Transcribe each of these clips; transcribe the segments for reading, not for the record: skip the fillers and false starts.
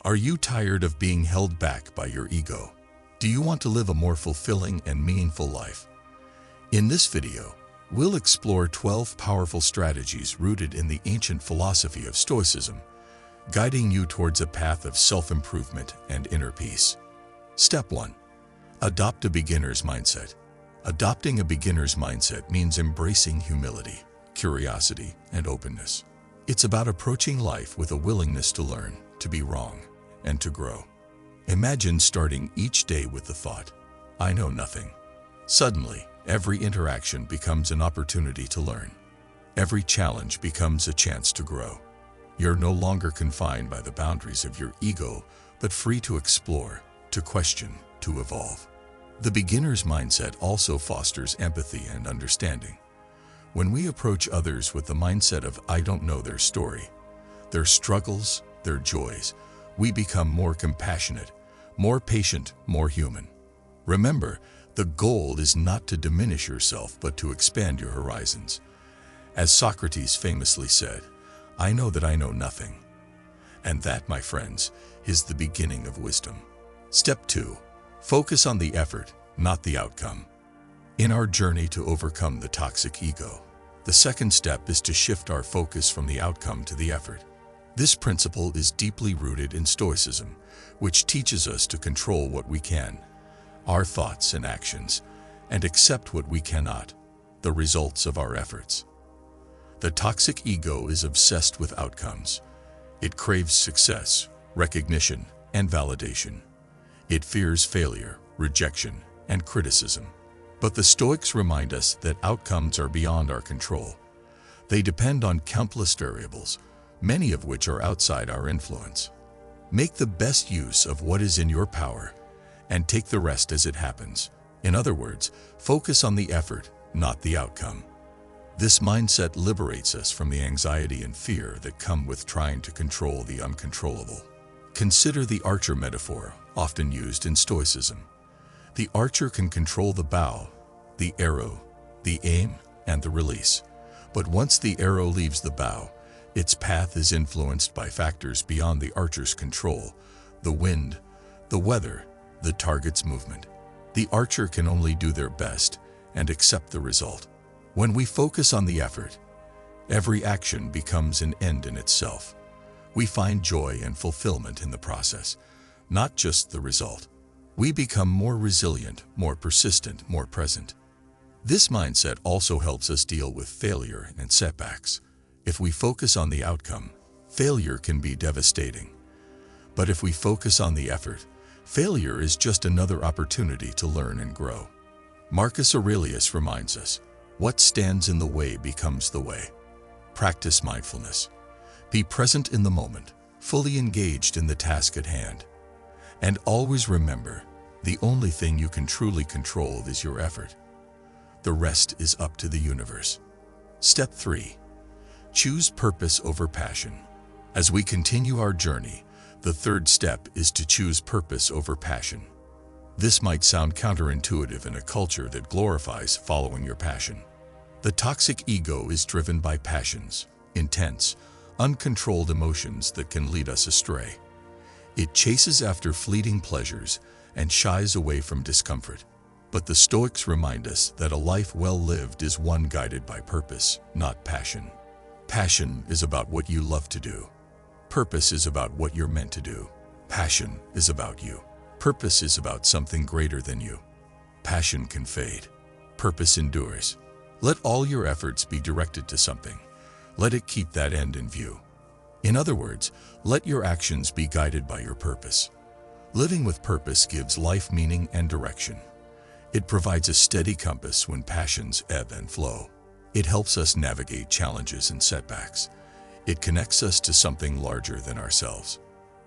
Are you tired of being held back by your ego? Do you want to live a more fulfilling and meaningful life? In this video, we'll explore 12 powerful strategies rooted in the ancient philosophy of Stoicism, guiding you towards a path of self-improvement and inner peace. Step 1. Adopt a beginner's mindset. Adopting a beginner's mindset means embracing humility, curiosity, and openness. It's about approaching life with a willingness to learn, to be wrong, and to grow. Imagine starting each day with the thought, "I know nothing." Suddenly, every interaction becomes an opportunity to learn. Every challenge becomes a chance to grow. You're no longer confined by the boundaries of your ego, but free to explore, to question, to evolve. The beginner's mindset also fosters empathy and understanding. When we approach others with the mindset of "I don't know their story," their struggles, their joys, we become more compassionate, more patient, more human. Remember, the goal is not to diminish yourself, but to expand your horizons. As Socrates famously said, "I know that I know nothing." And that, my friends, is the beginning of wisdom. Step 2. Focus on the effort, not the outcome. In our journey to overcome the toxic ego, the second step is to shift our focus from the outcome to the effort. This principle is deeply rooted in Stoicism, which teaches us to control what we can, our thoughts and actions, and accept what we cannot, the results of our efforts. The toxic ego is obsessed with outcomes. It craves success, recognition, and validation. It fears failure, rejection, and criticism. But the Stoics remind us that outcomes are beyond our control. They depend on countless variables, many of which are outside our influence. Make the best use of what is in your power, and take the rest as it happens. In other words, focus on the effort, not the outcome. This mindset liberates us from the anxiety and fear that come with trying to control the uncontrollable. Consider the archer metaphor, often used in Stoicism. The archer can control the bow, the arrow, the aim, and the release. But once the arrow leaves the bow, its path is influenced by factors beyond the archer's control: the wind, the weather, the target's movement. The archer can only do their best and accept the result. When we focus on the effort, every action becomes an end in itself. We find joy and fulfillment in the process, not just the result. We become more resilient, more persistent, more present. This mindset also helps us deal with failure and setbacks. If we focus on the outcome, failure can be devastating. But if we focus on the effort, failure is just another opportunity to learn and grow. Marcus Aurelius reminds us, "What stands in the way becomes the way." Practice mindfulness. Be present in the moment, fully engaged in the task at hand. And always remember, the only thing you can truly control is your effort. The rest is up to the universe. Step 3. Choose purpose over passion. As we continue our journey, the third step is to choose purpose over passion. This might sound counterintuitive in a culture that glorifies following your passion. The toxic ego is driven by passions, intense, uncontrolled emotions that can lead us astray. It chases after fleeting pleasures and shies away from discomfort. But the Stoics remind us that a life well lived is one guided by purpose, not passion. Passion is about what you love to do. Purpose is about what you're meant to do. Passion is about you. Purpose is about something greater than you. Passion can fade. Purpose endures. Let all your efforts be directed to something. Let it keep that end in view. In other words, let your actions be guided by your purpose. Living with purpose gives life meaning and direction. It provides a steady compass when passions ebb and flow. It helps us navigate challenges and setbacks. It connects us to something larger than ourselves.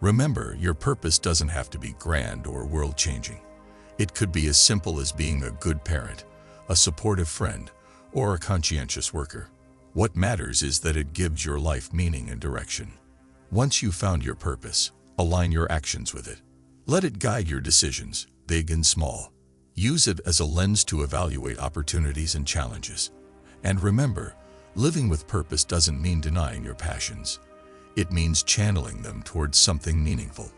Remember, your purpose doesn't have to be grand or world-changing. It could be as simple as being a good parent, a supportive friend, or a conscientious worker. What matters is that it gives your life meaning and direction. Once you've found your purpose, align your actions with it. Let it guide your decisions, big and small. Use it as a lens to evaluate opportunities and challenges. And remember, living with purpose doesn't mean denying your passions. It means channeling them towards something meaningful,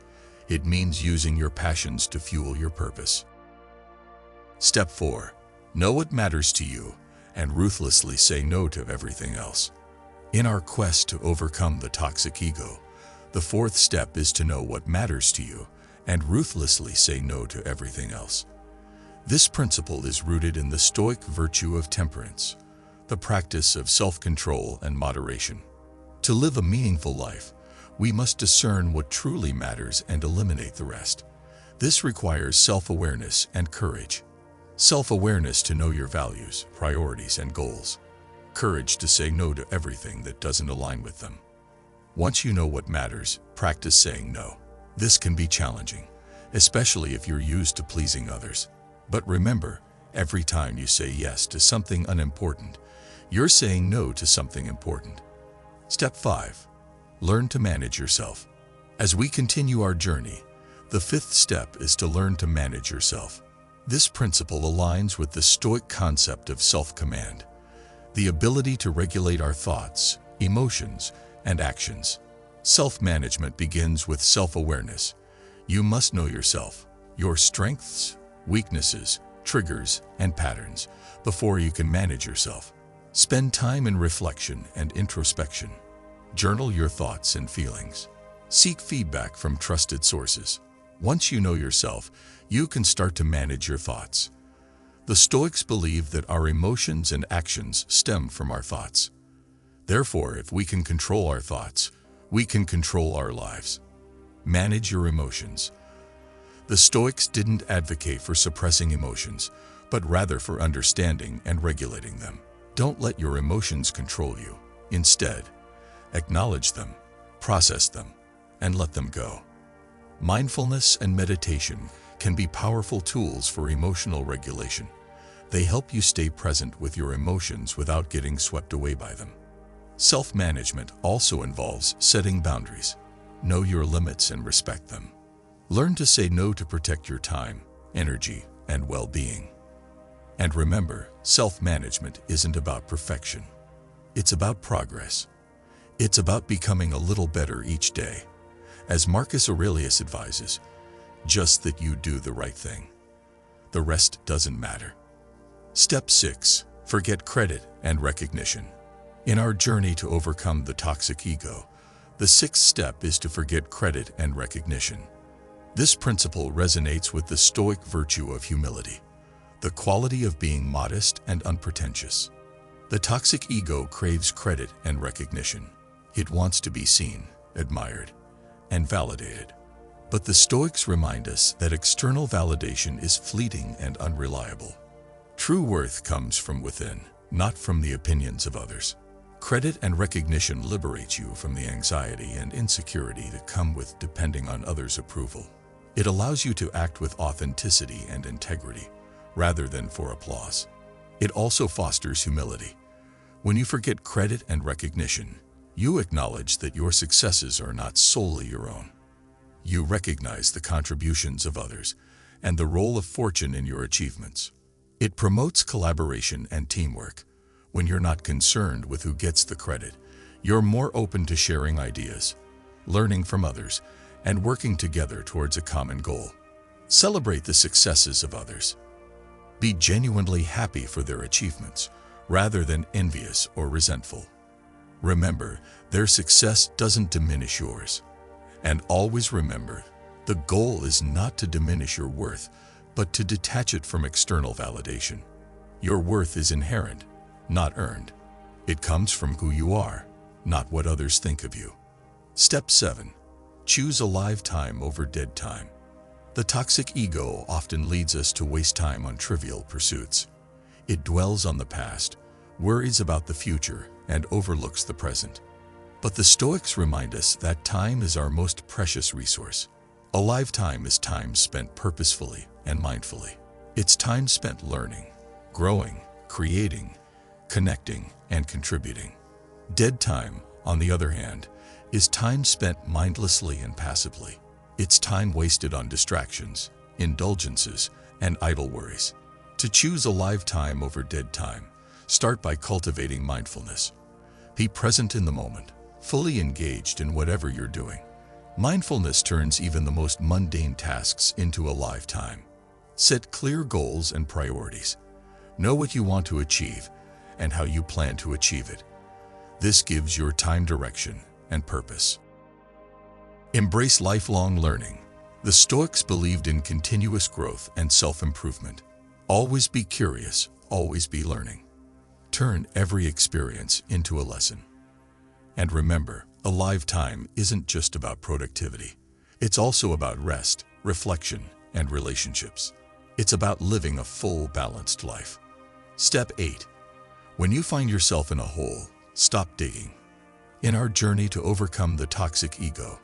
It means using your passions to fuel your purpose. Step 4. Know what matters to you and ruthlessly say no to everything else. In our quest to overcome the toxic ego, the fourth step is to know what matters to you and ruthlessly say no to everything else. This principle is rooted in the Stoic virtue of temperance, the practice of self-control and moderation. To live a meaningful life, we must discern what truly matters and eliminate the rest. This requires self-awareness and courage. Self-awareness to know your values, priorities, and goals. Courage to say no to everything that doesn't align with them. Once you know what matters, practice saying no. This can be challenging, especially if you're used to pleasing others. But remember, every time you say yes to something unimportant, you're saying no to something important. Step 5. Learn to manage yourself. As we continue our journey, the fifth step is to learn to manage yourself. This principle aligns with the Stoic concept of self-command, the ability to regulate our thoughts, emotions, and actions. Self-management begins with self-awareness. You must know yourself, your strengths, weaknesses, triggers, and patterns before you can manage yourself. Spend time in reflection and introspection. Journal your thoughts and feelings. Seek feedback from trusted sources. Once you know yourself, you can start to manage your thoughts. The Stoics believe that our emotions and actions stem from our thoughts. Therefore, if we can control our thoughts, we can control our lives. Manage your emotions. The Stoics didn't advocate for suppressing emotions, but rather for understanding and regulating them. Don't let your emotions control you. Instead, acknowledge them, process them, and let them go. Mindfulness and meditation can be powerful tools for emotional regulation. They help you stay present with your emotions without getting swept away by them. Self-management also involves setting boundaries. Know your limits and respect them. Learn to say no to protect your time, energy, and well-being. And remember, self-management isn't about perfection. It's about progress. It's about becoming a little better each day. As Marcus Aurelius advises, just that you do the right thing. The rest doesn't matter. Step 6. Forget credit and recognition. In our journey to overcome the toxic ego, the sixth step is to forget credit and recognition. This principle resonates with the Stoic virtue of humility, the quality of being modest and unpretentious. The toxic ego craves credit and recognition. It wants to be seen, admired, and validated. But the Stoics remind us that external validation is fleeting and unreliable. True worth comes from within, not from the opinions of others. Credit and recognition liberates you from the anxiety and insecurity that come with depending on others' approval. It allows you to act with authenticity and integrity, rather than for applause. It also fosters humility. When you forget credit and recognition, you acknowledge that your successes are not solely your own. You recognize the contributions of others and the role of fortune in your achievements. It promotes collaboration and teamwork. When you're not concerned with who gets the credit, you're more open to sharing ideas, learning from others, and working together towards a common goal. Celebrate the successes of others. Be genuinely happy for their achievements, rather than envious or resentful. Remember, their success doesn't diminish yours. And always remember, the goal is not to diminish your worth, but to detach it from external validation. Your worth is inherent, not earned. It comes from who you are, not what others think of you. Step 7. Choose alive time over dead time. The toxic ego often leads us to waste time on trivial pursuits. It dwells on the past, worries about the future, and overlooks the present. But the Stoics remind us that time is our most precious resource. Alive time is time spent purposefully and mindfully. It's time spent learning, growing, creating, connecting, and contributing. Dead time, on the other hand, is time spent mindlessly and passively. It's time wasted on distractions, indulgences, and idle worries. To choose alive time over dead time, start by cultivating mindfulness. Be present in the moment, fully engaged in whatever you're doing. Mindfulness turns even the most mundane tasks into a lifetime. Set clear goals and priorities. Know what you want to achieve and how you plan to achieve it. This gives your time direction and purpose. Embrace lifelong learning. The Stoics believed in continuous growth and self-improvement. Always be curious, always be learning. Turn every experience into a lesson. And remember, a lifetime isn't just about productivity. It's also about rest, reflection, and relationships. It's about living a full, balanced life. Step 8. When you find yourself in a hole, stop digging. In our journey to overcome the toxic ego,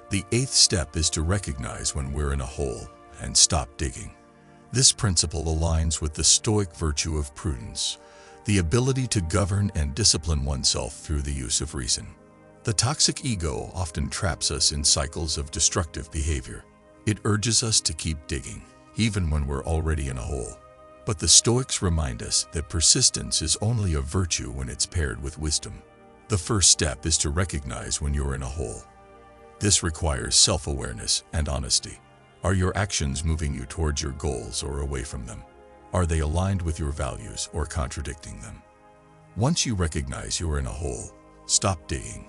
the 8th step is to recognize when we're in a hole and stop digging. This principle aligns with the Stoic virtue of prudence, the ability to govern and discipline oneself through the use of reason. The toxic ego often traps us in cycles of destructive behavior. It urges us to keep digging, even when we're already in a hole. But the Stoics remind us that persistence is only a virtue when it's paired with wisdom. The first step is to recognize when you're in a hole. This requires self-awareness and honesty. Are your actions moving you towards your goals or away from them? Are they aligned with your values or contradicting them? Once you recognize you're in a hole, stop digging.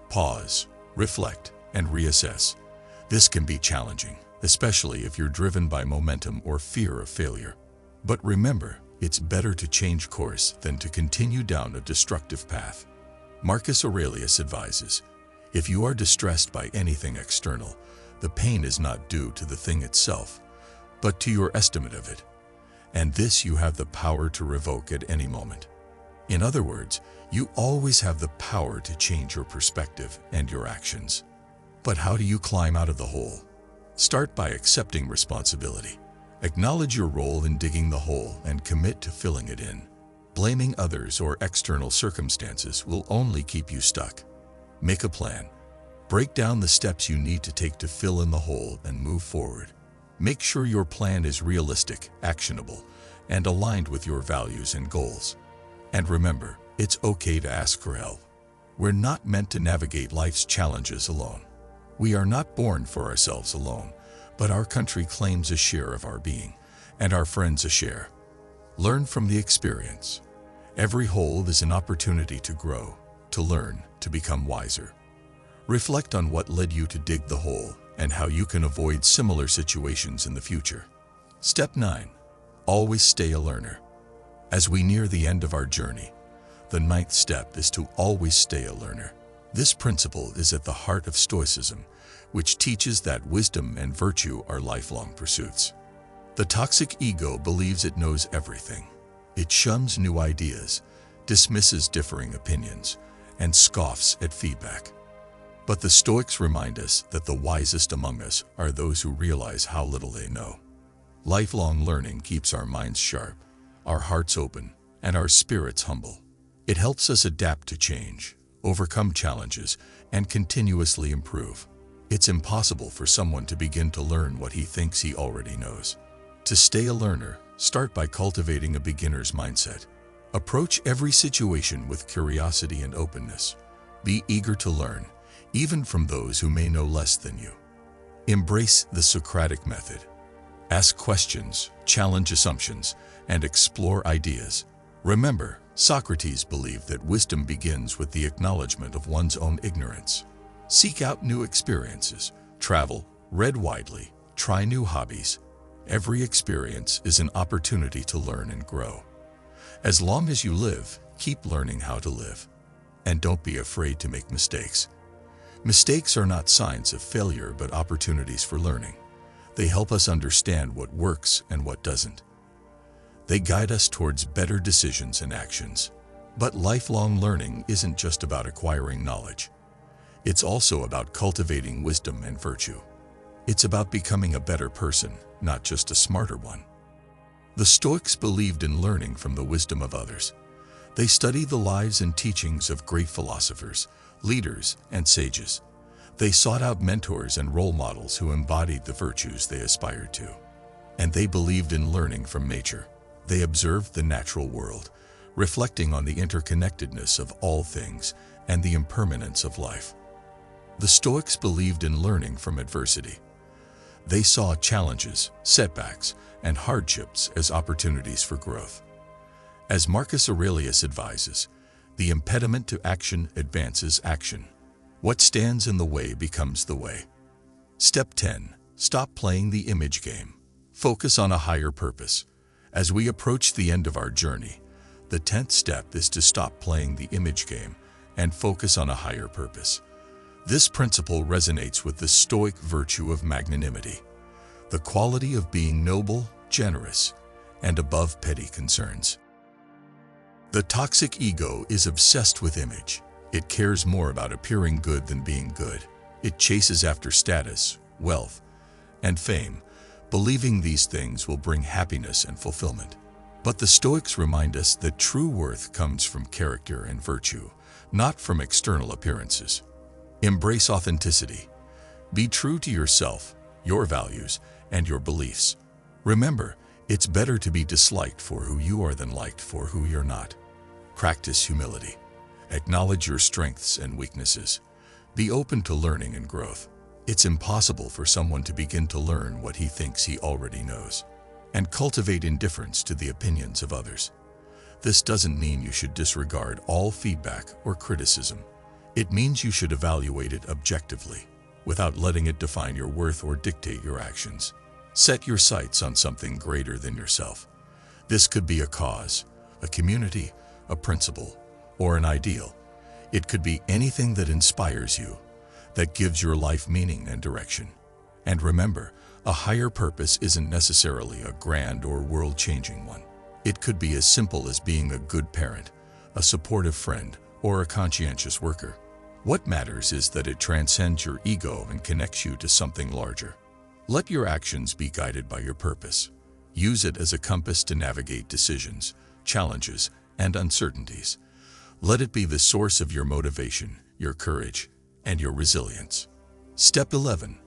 Pause, reflect, and reassess. This can be challenging, especially if you're driven by momentum or fear of failure. But remember, it's better to change course than to continue down a destructive path. Marcus Aurelius advises, if you are distressed by anything external, the pain is not due to the thing itself, but to your estimate of it. And this you have the power to revoke at any moment. In other words, you always have the power to change your perspective and your actions. But how do you climb out of the hole? Start by accepting responsibility. Acknowledge your role in digging the hole and commit to filling it in. Blaming others or external circumstances will only keep you stuck. Make a plan. Break down the steps you need to take to fill in the hole and move forward. Make sure your plan is realistic, actionable, and aligned with your values and goals. And remember, it's okay to ask for help. We're not meant to navigate life's challenges alone. We are not born for ourselves alone, but our country claims a share of our being, and our friends a share. Learn from the experience. Every hole is an opportunity to grow, to learn, to become wiser. Reflect on what led you to dig the hole and how you can avoid similar situations in the future. Step 9. Always stay a learner. As we near the end of our journey, the 9th step is to always stay a learner. This principle is at the heart of Stoicism, which teaches that wisdom and virtue are lifelong pursuits. The toxic ego believes it knows everything. It shuns new ideas, dismisses differing opinions, and scoffs at feedback. But the Stoics remind us that the wisest among us are those who realize how little they know. Lifelong learning keeps our minds sharp, our hearts open, and our spirits humble. It helps us adapt to change, overcome challenges, and continuously improve. It's impossible for someone to begin to learn what he thinks he already knows. To stay a learner, start by cultivating a beginner's mindset. Approach every situation with curiosity and openness. Be eager to learn, even from those who may know less than you. Embrace the Socratic method. Ask questions, challenge assumptions, and explore ideas. Remember, Socrates believed that wisdom begins with the acknowledgement of one's own ignorance. Seek out new experiences, travel, read widely, try new hobbies. Every experience is an opportunity to learn and grow. As long as you live, keep learning how to live. And don't be afraid to make mistakes. Mistakes are not signs of failure but opportunities for learning. They help us understand what works and what doesn't. They guide us towards better decisions and actions. But lifelong learning isn't just about acquiring knowledge. It's also about cultivating wisdom and virtue. It's about becoming a better person, not just a smarter one. The Stoics believed in learning from the wisdom of others. They studied the lives and teachings of great philosophers, leaders, and sages. They sought out mentors and role models who embodied the virtues they aspired to. And they believed in learning from nature. They observed the natural world, reflecting on the interconnectedness of all things and the impermanence of life. The Stoics believed in learning from adversity. They saw challenges, setbacks, and hardships as opportunities for growth. As Marcus Aurelius advises, the impediment to action advances action. What stands in the way becomes the way. Step 10. Stop playing the image game. Focus on a higher purpose. As we approach the end of our journey, the 10th step is to stop playing the image game and focus on a higher purpose. This principle resonates with the Stoic virtue of magnanimity, the quality of being noble, generous, and above petty concerns. The toxic ego is obsessed with image. It cares more about appearing good than being good. It chases after status, wealth, and fame, believing these things will bring happiness and fulfillment. But the Stoics remind us that true worth comes from character and virtue, not from external appearances. Embrace authenticity. Be true to yourself, your values, and your beliefs. Remember, it's better to be disliked for who you are than liked for who you're not. Practice humility. Acknowledge your strengths and weaknesses. Be open to learning and growth. It's impossible for someone to begin to learn what he thinks he already knows. And cultivate indifference to the opinions of others. This doesn't mean you should disregard all feedback or criticism. It means you should evaluate it objectively, without letting it define your worth or dictate your actions. Set your sights on something greater than yourself. This could be a cause, a community, a principle, or an ideal. It could be anything that inspires you, that gives your life meaning and direction. And remember, a higher purpose isn't necessarily a grand or world-changing one. It could be as simple as being a good parent, a supportive friend, or a conscientious worker. What matters is that it transcends your ego and connects you to something larger. Let your actions be guided by your purpose. Use it as a compass to navigate decisions, challenges, and uncertainties. Let it be the source of your motivation, your courage, and your resilience. Step 11.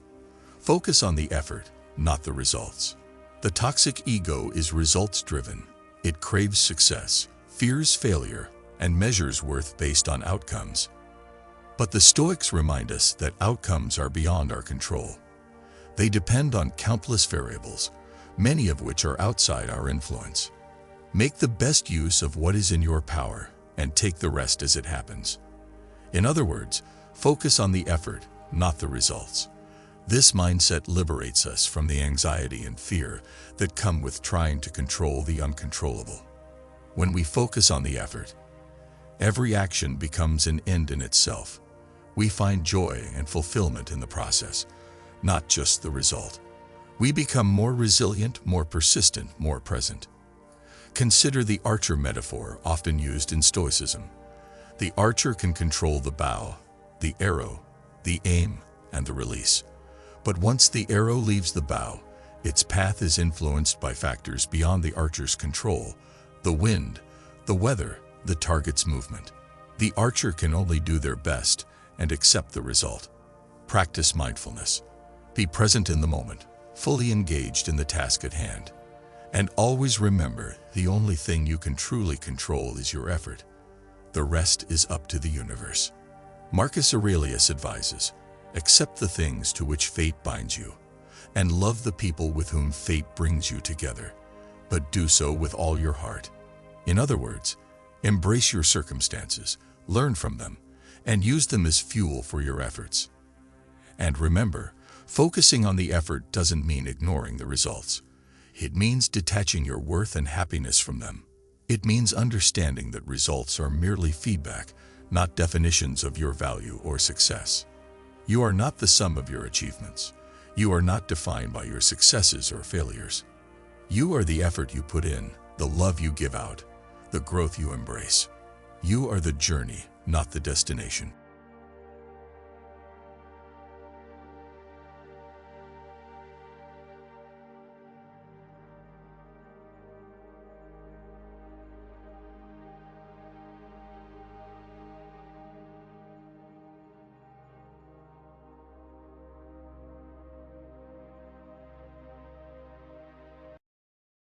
Focus on the effort, not the results. The toxic ego is results-driven. It craves success, fears failure, and measures worth based on outcomes. But the Stoics remind us that outcomes are beyond our control. They depend on countless variables, many of which are outside our influence. Make the best use of what is in your power and take the rest as it happens. In other words, focus on the effort, not the results. This mindset liberates us from the anxiety and fear that come with trying to control the uncontrollable. When we focus on the effort, every action becomes an end in itself. We find joy and fulfillment in the process, not just the result. We become more resilient, more persistent, more present. Consider the archer metaphor often used in Stoicism. The archer can control the bow, the arrow, the aim, and the release. But once the arrow leaves the bow, its path is influenced by factors beyond the archer's control: the wind, the weather, the target's movement. The archer can only do their best and accept the result. Practice mindfulness. Be present in the moment, fully engaged in the task at hand. And always remember, the only thing you can truly control is your effort. The rest is up to the universe. Marcus Aurelius advises, accept the things to which fate binds you, and love the people with whom fate brings you together, but do so with all your heart. In other words, embrace your circumstances, learn from them, and use them as fuel for your efforts. And remember, focusing on the effort doesn't mean ignoring the results. It means detaching your worth and happiness from them. It means understanding that results are merely feedback, not definitions of your value or success. You are not the sum of your achievements. You are not defined by your successes or failures. You are the effort you put in, the love you give out, the growth you embrace. You are the journey, not the destination.